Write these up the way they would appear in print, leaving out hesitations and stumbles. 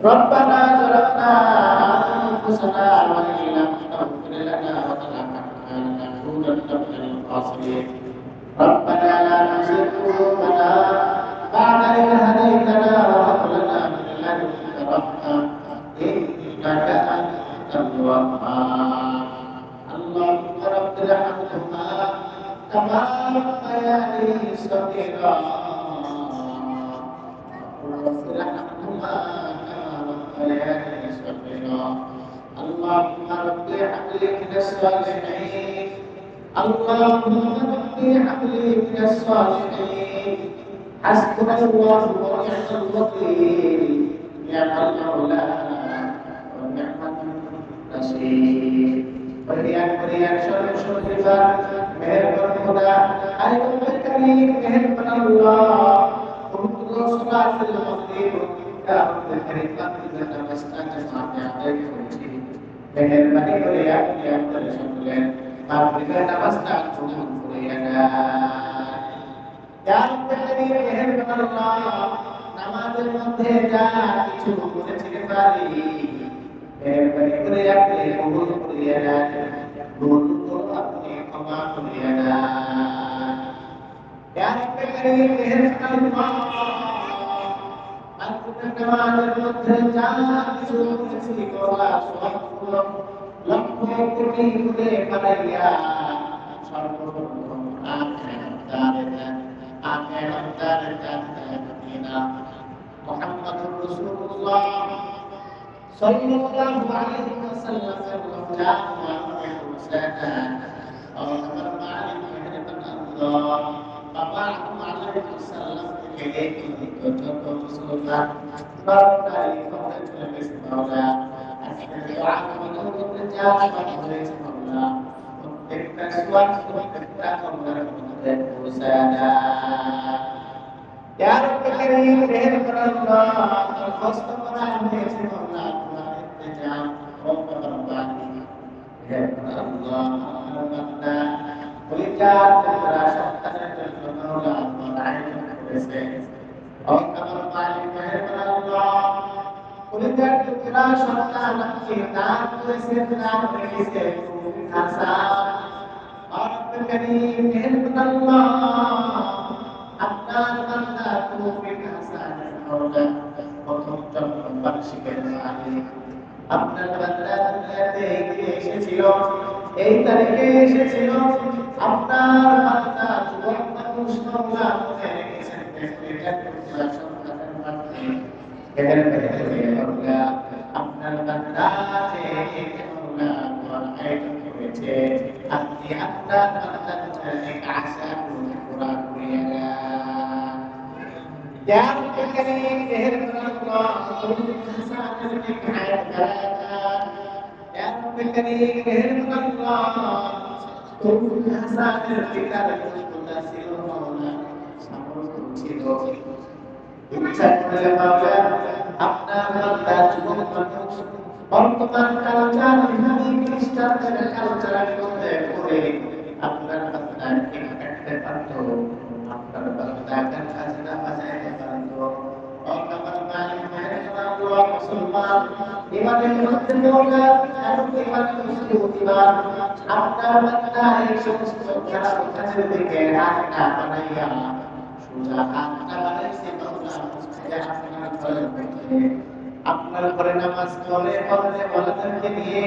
ربنا ظلمنا أنفسنا وإن لم تغفر لنا وترحمنا لنكونن من الخاسرين ربنا لا تزغ قلوبنا بعد إذ هديتنا وهب لنا من لدنك رحمة إنك أنت الوهاب اللهم رب ارحمهما كما ربياني صغيرا رب ارحمهما اللهم رب هب لي من الصالحين اللهم رب هب لي من الصالحين حسبنا الله ونعم الوكيل نعم المولى ونعم النصير berian syukur meherban Khuda ayat karim meherban Allah untuk salatul maghrib dan meherban dengan namaskar jemaatnya dari kunci meherban berian yang tersebut memberikan namaskar untuk berian yang karim meherban Allah namazul মধ্যে যা কিছু বলেছে পারি मेहरबानी करे आपने कबूल करिए ना भूल को अपने क्षमा करिए ना या रब करीम मेहरबानी आपने नमाज़ মধ্যে যা কিছু বলেছি কোলা সবগুলো লক্ষ কোটি করে বানাইয়া সর্বপ্রথম আখেরাতের মদিনা মুহাম্মদুর রাসূলুল্লাহ sallallahu alaihi wasallam Ya Rabbi Karim meherbanlah berkhusnudhan meherbanlah Tuhan Rabbi Rabbani meherbanlah meherbanlah berikan keberasaan dan pengelolaan meraih kebersihan Rabbi Rabbani meherbanlah berikan keberasaan kita kebersihan berkisah hasan Rabbi Karim meherbanlah আপনার বান্দা তৌফিক হাসান মাওলা প্রথম বার্ষিকের আগে আপনার বান্দা দুনিয়াতে এসেছিল এই তারিখে এসেছিল আপনার বান্দা যুবক মানুষ মাওলা মনে রেখেছেন এটা করতে সন্তানের মাধ্যমে এদের ভেতরে মাওলা আপনার বান্দা যে মাওলা কোরআন আয়াত করেছে আপনি আপনার বান্দার এক আশা পুরা করিয়া Ya Rabbi Karim meherbanlah taufiq hasanah di hayat kalian Ya Rabbi Karim meherbanlah taufiq hasanah kita berkondisi maula sampai kunci insan maula আপনার বান্দা যুবক মানুষ বর্তমান কালচার ইসলামী খ্রিস্টানদের কালচারের মধ্যে পড়ে আপনার বান্দাকে কাটতে পারতো আপনার বান্দাকে খাজনা বাজাইতে পারতো আপনার বান্দাকে মুসলমান ইমানের মধ্যে পড়ে এবং ইমানের মুসলিমান আপনার বান্দা এই সমস্ত খারাপ কাজের দিকে হাত না বানাইয়া সোজা হাত না বানাইছে মাওলা আপনার ঘরের মধ্যে আপনার ঘরে নামাজ পড়ে ওয়ালাদেরকে নিয়ে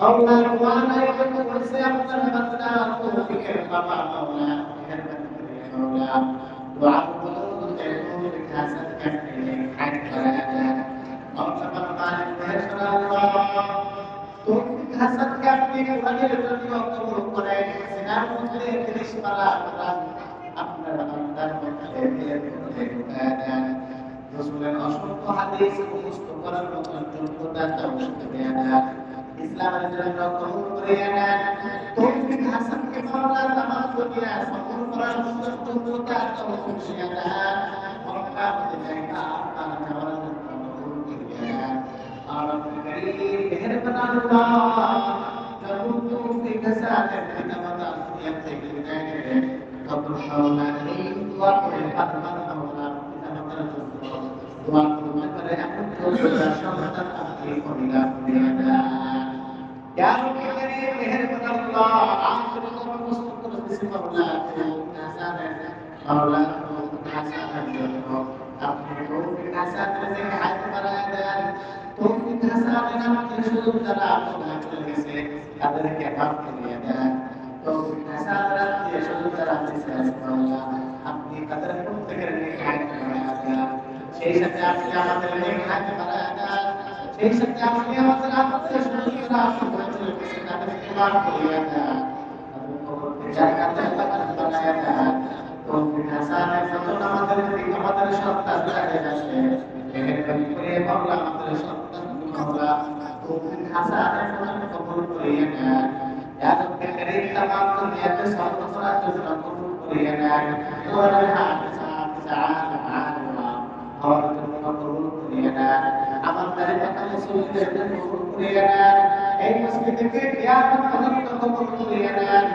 আল্লাহর ওয়াদায় করছে আপনার বান্দা তৌফিকের বাবা মাওলা মেহেরবানি করে মাওলা দোয়া করতে তৌফিক হাসান করতে হাত করায়া আপনার মালিক মেহেরবান তৌফিক হাসান করতে কোরআনের জন্য কবুল করে সিনার মধ্যে 30 পারা কোরআন আপনার বান্দার মধ্যে দিয়ে দেন রাসূলের অসংখ্য হাদিস মুখস্থ করার মতো যোগ্যতা তৌফিক দেন ইসলামের জন্য কবুল করে নেন তৌফিক হাসানকে মাওলা নামাজ পড়িয়া সফল করার মতো যোগ্যতা তৌফিক দেন মক্কা মদিনা আপনার যাওয়ার জন্য কবুল করে নেন আর করিম মেহেরবান আল্লাহ যখন তৌফিক হাসানের পিতামাতা দুনিয়া থেকে বিদায় নেন তখন মাওলা এই দোয়া করে আপনার মাওলা পিতামাতার জন্য rahmatan apni qila qiyada ya rabbi karim meherban Allah akhir zaman mustaqim bisi maula hasan maula hasan jono apni tawfiq hasan rezeki hayat baradan tawfiq hasan namki শুধু যারা আপনার চলে গেছে তাদেরকে মাফ করে দেন তৌফিক হাসান দিয়ে শুধু যারা আছে মাওলা আপনি তাদের প্রত্যেকের নেক হায়াত বাড়ায়া দেন সেই সাথে আপনি আমাদের নেক হায়াত বাড়ায়া দেন সেই সাথে আপনি আমাদের আত্মীয়-স্বজনরা আপনার চলে গেছে তাদেরকে মাফ করে দেন তাদের কবরকে জান্নাতের বাগান বানায়া দেন তৌফিক হাসানের মতন আমাদের সন্তান যাদের আছে মেহেরবানি করে মাওলা আমাদের সন্তান মাওলা তৌফিক হাসানের মতন কবুল করিয়ে নেন ইয়া রাব্বি কারীম तमाम দুনিয়াতে সর্বসরার জন্য কবুল করিয়ে নেন ওয়াল হাফিজা আমার জন্য কবুল করিয়ে নেন আমাদের কথা মুসলিমদের জন্য কবুল করিয়ে নেন এই মসজিদকে কিয়ামত পর্যন্ত কবুল করিয়ে নেন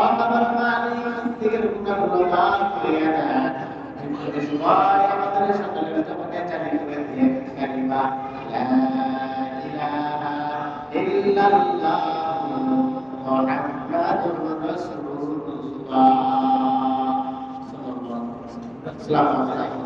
আমার মালিক থেকে গুনাহগুলো মাফ করিয়ে নেন এই সবাই আমাদের সকলের জীবনে চালিয়ে দিয়ে কালিমা লা ইলাহা ইল্লাল্লাহ মুহাম্মাদুর রাসূলুল্লাহ সাল্লাল্লাহু আলাইহি ওয়াসাল্লাম।